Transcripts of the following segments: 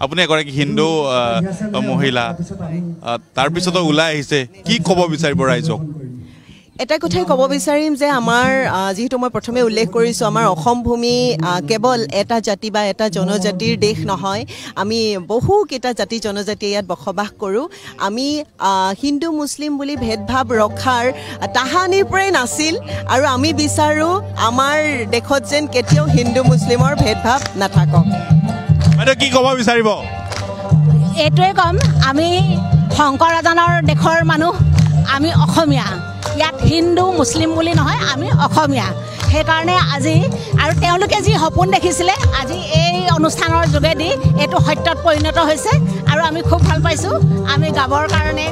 আপুনি এগৰাকী হিন্দু মহিলা তাৰ পিছতো ওলাই আহিছে কি ক'ব বিচাৰিব ৰাইজক এটা কথাই ক'ব বিচাৰিম যে আমাৰ যেহেতু মই প্ৰথমে উল্লেখ কৰিছোঁ আমাৰ অসম ভূমি কেৱল এটা জাতি বা এটা জনজাতিৰ দেশ নহয় আমি বহুকেইটা জাতি জনজাতি ইয়াত বসবাস কৰোঁ আমি হিন্দু মুছলিম বুলি ভেদভাৱ ৰখাৰ তাহানিৰ পৰাই নাছিল আৰু আমি বিচাৰোঁ আমাৰ দেশত যেন কেতিয়াও হিন্দু মুছলিমৰ ভেদভাৱ নাথাকক বাইদেউ কি ক'ব বিচাৰিব এইটোৱে ক'ম আমি শংকৰ ৰাজানৰ দেশৰ মানুহ আমি অসমীয়া ইয়াত হিন্দু মুছলিম বুলি নহয় আমি অসমীয়া সেইকাৰণে আজি আৰু তেওঁলোকে যি সপোন দেখিছিলে আজি এই অনুষ্ঠানৰ যোগেদি এইটো সত্যত পৰিণত হৈছে আৰু আমি খুব ভাল পাইছোঁ আমি গাবৰ কাৰণে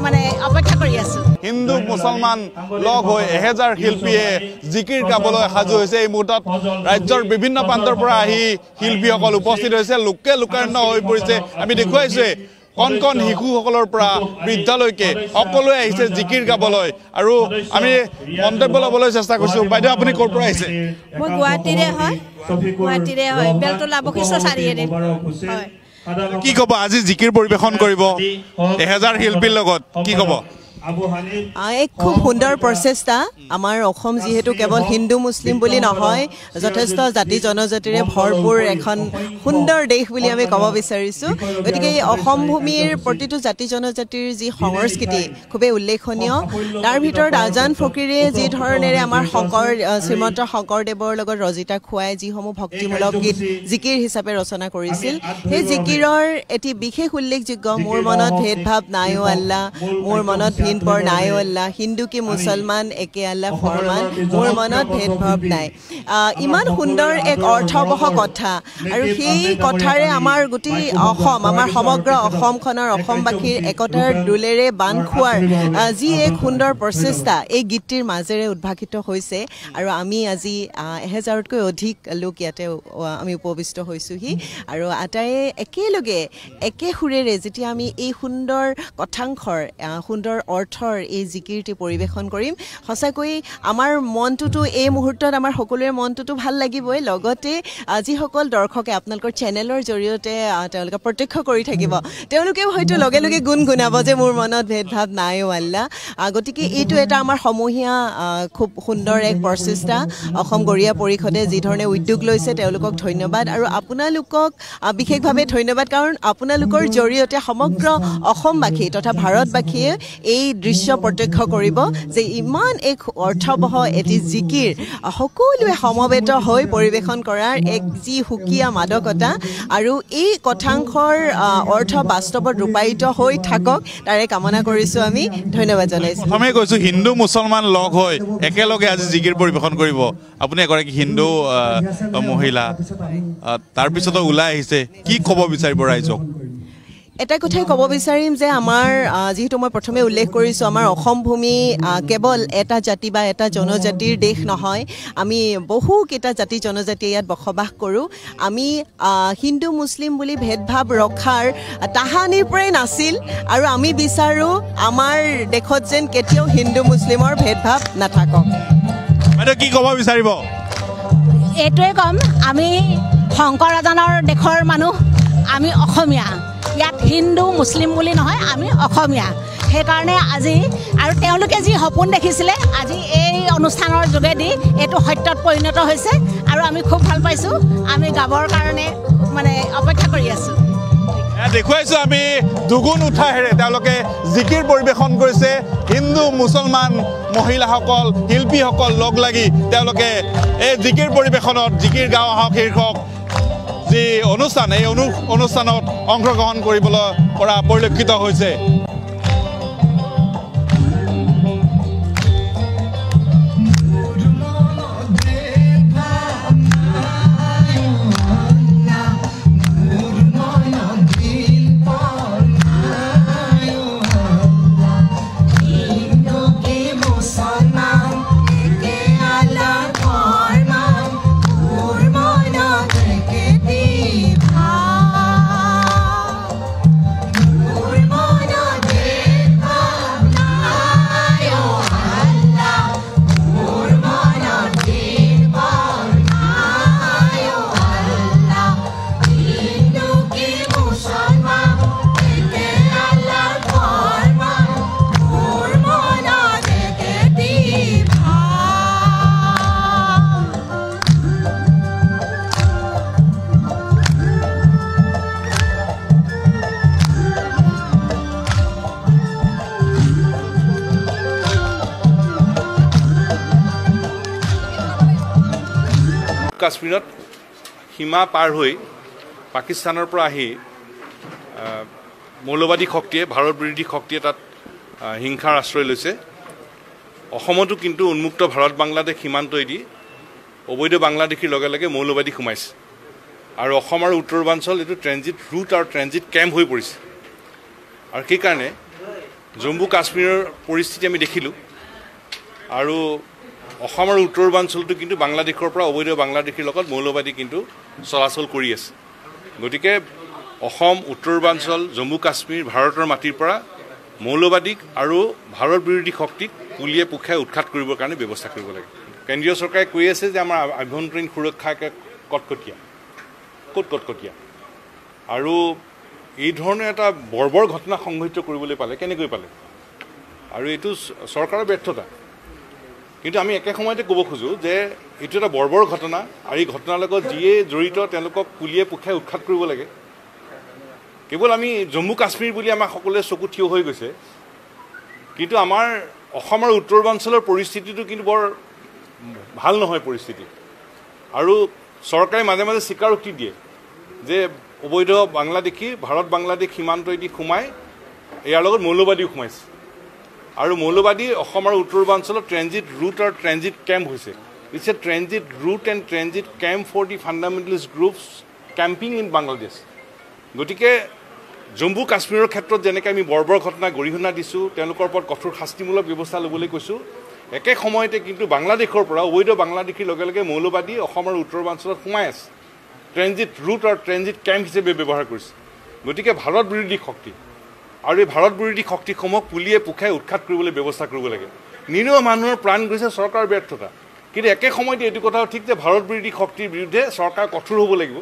মানে অপেক্ষা কৰি আছোঁ হিন্দু মুছলমান লগ হৈ 1000 শিল্পীয়ে জিকিৰ গাবলৈ সাজু হৈছে এই মুহূৰ্তত ৰাজ্যৰ বিভিন্ন প্ৰান্তৰ পৰা আহি শিল্পীসকল উপস্থিত হৈছে লোকে লোকাৰণ্য হৈ পৰিছে আমি দেখুৱাইছোঁ কণ কণ শিশুসকলৰ পৰা বৃদ্ধলৈকে সকলোৱে আহিছে জিকিৰ গাবলৈ আৰু আমি মন্তব্য ল'বলৈ চেষ্টা কৰিছোঁ বাইদেউ আপুনি ক'ৰ পৰা আহিছে মই গুৱাহাটীৰে হয় বেলতলা বশিষ্ঠ চাৰিআলিৰ হয় কি ক'ব আজি জিকিৰ পৰিৱেশন কৰিব 1000 শিল্পীৰ লগত কি ক'ব এক খুব সুন্দৰ প্ৰচেষ্টা আমাৰ অসম যিহেতু কেৱল হিন্দু মুছলিম বুলি নহয় যথেষ্ট জাতি জনজাতিৰে ভৰপূৰ এখন সুন্দৰ দেশ বুলি আমি ক'ব বিচাৰিছোঁ গতিকে এই অসম ভূমিৰ প্ৰতিটো জাতি জনজাতিৰ যি সংস্কৃতি খুবেই উল্লেখনীয় তাৰ ভিতৰত আজান ফকীৰে যি ধৰণেৰে আমাৰ শ্ৰীমন্ত শংকৰদেৱৰ লগত ৰজিতা খুৱাই যিসমূহ ভক্তিমূলক গীত জিকিৰ হিচাপে ৰচনা কৰিছিল সেই জিকিৰৰ এটি বিশেষ উল্লেখযোগ্য মোৰ মনত ভেদভাৱ নাই অ' আল্লাহ মোৰ মনত पर नाय अल्लाह हिंदू की मुसलमान एके अल्लाह फरमान मोर मनत भेदभाव नाय इमान सुंदर एक अर्थबह कथा और সেই কথাৰে আমাৰ গুটি অসম আমাৰ সমগ্ৰ অসমখনৰ অসমবাসীৰ একতাৰ দুলেৰে বান খোৱাৰ যি এক সুন্দৰ প্ৰচেষ্টা এই গীতটিৰ মাজেৰে উদ্ভাসিত হৈছে আৰু আমি আজি 1000তকৈ অধিক লোক ইয়াতে আমি উপবিষ্ট হৈছোহি আৰু আটায়ে একেলগে একে সুৰেৰে যেতিয়া আমি এই সুন্দৰ কথাংশৰ সুন্দৰ অৰ্থৰ এই জিকিৰটি পৰিবেশন কৰিম সঁচাকৈ আমাৰ মনটোতো এই মুহূৰ্তত আমাৰ সকলোৰে মনটোতো ভাল লাগিবই লগতে যিসকল দৰ্শকে আপোনালোকৰ চেনেলৰ জৰিয়তে তেওঁলোকে প্ৰত্যক্ষ কৰি থাকিব তেওঁলোকেও হয়তো লগে লগে গুণগুণাব যে মোৰ মনত ভেদভাৱ নাই অ' আল্লাহ গতিকে এইটো এটা আমাৰ সমূহীয়া খুব সুন্দৰ এক প্ৰচেষ্টা অসম গৰিয়া পৰিষদে যি ধৰণে উদ্যোগ লৈছে তেওঁলোকক ধন্যবাদ আৰু আপোনালোকক বিশেষভাৱে ধন্যবাদ কাৰণ আপোনালোকৰ জৰিয়তে সমগ্ৰ অসমবাসী তথা ভাৰতবাসীয়ে এই দৃশ্য প্ৰত্যক্ষ কৰিব যে ইমান এক অৰ্থবহ এটি জিকিৰ সকলোৱে সমবেত হৈ পৰিবেশন কৰাৰ এক যি সুকীয়া মাদকতা আৰু এই কথাংশৰ অৰ্থ বাস্তৱত ৰূপায়িত হৈ থাকক তাৰে কামনা কৰিছোঁ আমি ধন্যবাদ জনাইছোঁ প্ৰথমে কৈছোঁ হিন্দু মুছলমান লগ হৈ একেলগে আজি জিকিৰ পৰিবেশন কৰিব আপুনি এগৰাকী হিন্দু মহিলা তাৰ পিছতো ওলাই আহিছে কি ক'ব বিচাৰিব ৰাইজক এটা কথাই ক'ব বিচাৰিম যে আমাৰ যেহেতু মই প্ৰথমে উল্লেখ কৰিছোঁ আমাৰ অসম ভূমি কেৱল এটা জাতি বা এটা জনজাতিৰ দেশ নহয় আমি বহুকেইটা জাতি জনজাতি ইয়াত বসবাস কৰোঁ আমি হিন্দু মুছলিম বুলি ভেদভাৱ ৰখাৰ তাহানিৰ পৰাই নাছিল আৰু আমি বিচাৰোঁ আমাৰ দেশত যেন কেতিয়াও হিন্দু মুছলিমৰ ভেদভাৱ নাথাকক বাইদেউ কি ক'ব বিচাৰিব এইটোৱে ক'ম আমি শংকৰ ৰাজানৰ দেশৰ মানুহ আমি অসমীয়া ইয়াত হিন্দু মুছলিম বুলি নহয় আমি অসমীয়া সেইকাৰণে আজি আৰু তেওঁলোকে যি সপোন দেখিছিলে আজি এই অনুষ্ঠানৰ যোগেদি এইটো সত্যত পৰিণত হৈছে আৰু আমি খুব ভাল পাইছোঁ আমি গাবৰ কাৰণে মানে অপেক্ষা কৰি আছোঁ দেখুৱাইছোঁ আমি দুগুণ উৎসাহেৰে তেওঁলোকে জিকিৰ পৰিবেশন কৰিছে হিন্দু মুছলমান মহিলাসকল শিল্পীসকল লগ লাগি তেওঁলোকে এই জিকিৰ পৰিবেশনত জিকিৰ গাঁও আহক শীৰ্ষক যি অনুষ্ঠান এই অনুষ্ঠানত অংশগ্ৰহণ কৰিবলৈ পৰা পৰিলক্ষিত হৈছে কাশ্মীৰত সীমা পাৰ হৈ পাকিস্তানৰ পৰা আহি মৌলবাদী শক্তিয়ে ভাৰত বিৰোধী শক্তিয়ে তাত হিংসাৰ আশ্ৰয় লৈছে অসমতো কিন্তু উন্মুক্ত ভাৰত বাংলাদেশ সীমান্তইদি অবৈধ বাংলাদেশীৰ লগে লগে মৌলবাদী সোমাইছে আৰু অসম আৰু উত্তৰ পূৰ্বাঞ্চল এইটো ট্ৰেনজিট ৰুট আৰু ট্ৰেনজিট কেম্প হৈ পৰিছে আৰু সেইকাৰণে জম্মু কাশ্মীৰৰ পৰিস্থিতি আমি দেখিলোঁ আৰু অসম আৰু উত্তৰ পূৰ্বাঞ্চলটো কিন্তু বাংলাদেশৰ পৰা অবৈধ বাংলাদেশীৰ লগত মৌলবাদী কিন্তু চলাচল কৰি আছে গতিকে অসম উত্তৰ পূৰ্বাঞ্চল জম্মু কাশ্মীৰ ভাৰতৰ মাটিৰ পৰা মৌলবাদীক আৰু ভাৰত বিৰোধী শক্তিক পুলিয়ে পুখাই উৎখাত কৰিবৰ কাৰণে ব্যৱস্থা কৰিব লাগে কেন্দ্ৰীয় চৰকাৰে কৈ আছে যে আমাৰ আভ্যন্তৰীণ সুৰক্ষা কটকটীয়া আৰু এই ধৰণৰ এটা বৰ্বৰ ঘটনা সংঘটিত কৰিবলৈ পালে কেনেকৈ পালে আৰু এইটো চৰকাৰৰ ব্যৰ্থতা কিন্তু আমি একে সময়তে ক'ব খোজোঁ যে এইটো এটা বৰ্বৰ ঘটনা আৰু এই ঘটনাৰ লগত যিয়ে জড়িত তেওঁলোকক পুলিয়ে পুখাই উৎখাত কৰিব লাগে কেৱল আমি জম্মু কাশ্মীৰ বুলি আমাৰ সকলোৱে চকু থিয় হৈ গৈছে কিন্তু আমাৰ অসম আৰু উত্তৰ পূৰ্বাঞ্চলৰ পৰিস্থিতিটো কিন্তু বৰ ভাল নহয় পৰিস্থিতি আৰু চৰকাৰে মাজে মাজে স্বীকাৰোক্তি দিয়ে যে অবৈধ বাংলাদেশী ভাৰত বাংলাদেশ সীমান্তইদি সোমাই ইয়াৰ লগত মৌলবাদীও সোমাইছে আৰু মৌলবাদী অসম আৰু উত্তৰ পূৰ্বাঞ্চলত ট্ৰেনজিট ৰুট আৰু ট্ৰেনজিট কেম্প হৈছে it's a transit route and transit camp for the fundamentalist groups camping in Bangladesh গতিকে জম্মু কাশ্মীৰৰ ক্ষেত্ৰত যেনেকৈ আমি বৰ্বৰ ঘটনা গৰিহণা দিছোঁ তেওঁলোকৰ ওপৰত কঠোৰ শাস্তিমূলক ব্যৱস্থা ল'বলৈ কৈছোঁ একে সময়তে কিন্তু বাংলাদেশৰ পৰা অবৈধ বাংলাদেশীৰ লগে লগে মৌলবাদী অসম আৰু উত্তৰ পূৰ্বাঞ্চলত সোমাই আছে ট্ৰেনজিট ৰুট আৰু ট্ৰেনজিট কেম্প হিচাপে ব্যৱহাৰ কৰিছে গতিকে ভাৰত বিৰোধী শক্তি আৰু এই ভাৰত বিৰোধী শক্তিসমূহক পুলিয়ে পুখাই উৎখাত কৰিবলৈ ব্যৱস্থা কৰিব লাগে নিৰীহ মানুহৰ প্ৰাণ গৈছে চৰকাৰৰ ব্যৰ্থতা কিন্তু একে সময়তে এইটো কথাও ঠিক যে ভাৰত বিৰোধী শক্তিৰ বিৰুদ্ধে চৰকাৰ কঠোৰ হ'ব লাগিব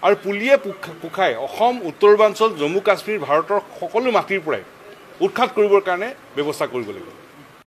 আৰু পুলিয়ে পুখাই অসম উত্তৰ পূৰ্বাঞ্চল জম্মু কাশ্মীৰ ভাৰতৰ সকলো মাটিৰ পৰাই উৎখাত কৰিবৰ কাৰণে ব্যৱস্থা কৰিব লাগিব